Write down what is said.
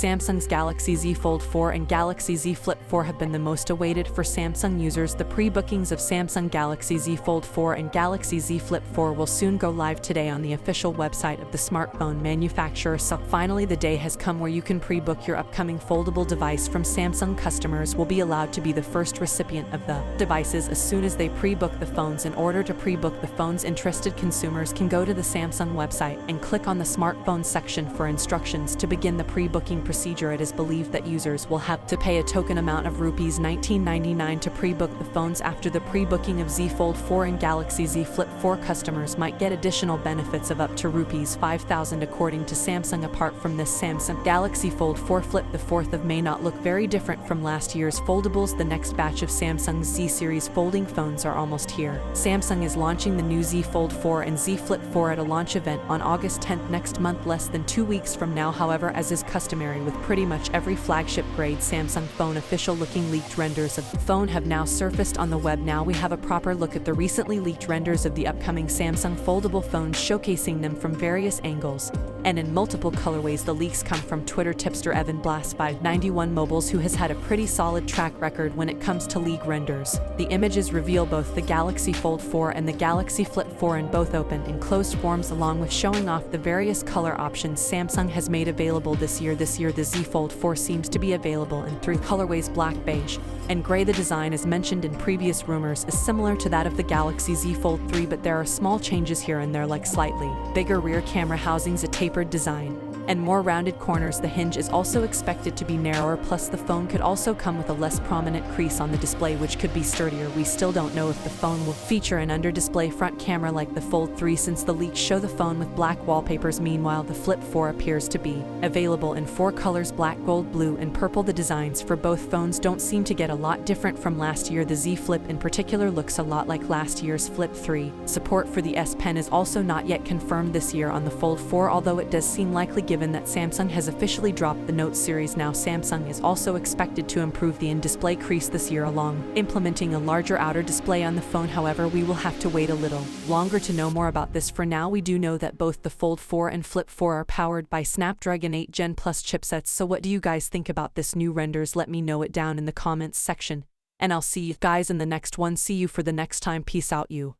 Samsung's Galaxy Z Fold 4 and Galaxy Z Flip 4 have been the most awaited for Samsung users. The pre-bookings of Samsung Galaxy Z Fold 4 and Galaxy Z Flip 4 will soon go live today on the official website of the smartphone manufacturer. So finally the day has come where you can pre-book your upcoming foldable device from Samsung. Customers will be allowed to be the first recipient of the devices as soon as they pre-book the phones. In order to pre-book the phones, interested consumers can go to the Samsung website and click on the smartphone section for instructions to begin the pre-booking procedure. It is believed that users will have to pay a token amount of rupees 19.99 to pre-book the phones. After the pre-booking of Z Fold 4 and Galaxy Z Flip 4, customers might get additional benefits of up to rupees 5,000 according to Samsung. Apart from this, Samsung Galaxy Fold 4 Flip the 4th of may not look very different from last year's foldables. The next batch of Samsung's Z series folding phones are almost here. Samsung is launching the new Z Fold 4 and Z Flip 4 at a launch event on August 10th next month, less than 2 weeks from now. However, as is customary with pretty much every flagship grade Samsung phone, official looking leaked renders of the phone have now surfaced on the web. Now we have a proper look at the recently leaked renders of the upcoming Samsung foldable phones, showcasing them from various angles and in multiple colorways. The leaks come from Twitter tipster Evan Blast 591 Mobiles, who has had a pretty solid track record when it comes to leak renders. The images reveal both the Galaxy Fold 4 and the Galaxy Flip 4 in both open and closed forms, along with showing off the various color options Samsung has made available this year. The Z Fold 4 seems to be available in 3 colorways: black, beige, and gray. The design, as mentioned in previous rumors, is similar to that of the Galaxy Z Fold 3, but there are small changes here and there, like slightly bigger rear camera housings, a tapered design, and more rounded corners. The hinge is also expected to be narrower, plus the phone could also come with a less prominent crease on the display, which could be sturdier. We still don't know if the phone will feature an under-display front camera like the Fold 3, since the leaks show the phone with black wallpapers. Meanwhile, the Flip 4 appears to be available in 4 colors: black, gold, blue, and purple. The designs for both phones don't seem to get a lot different from last year. The Z Flip in particular looks a lot like last year's Flip 3. Support for the S Pen is also not yet confirmed this year on the Fold 4, although it does seem likely given that Samsung has officially dropped the Note series. Now Samsung is also expected to improve the in-display crease this year, along implementing a larger outer display on the phone. However, we will have to wait a little longer to know more about this. For now, we do know that both the Fold 4 and Flip 4 are powered by Snapdragon 8 Gen Plus chipsets. So what do you guys think about this new renders? Let me know it down in the comments section, and I'll see you guys in the next one. See you for the next time. Peace out, you.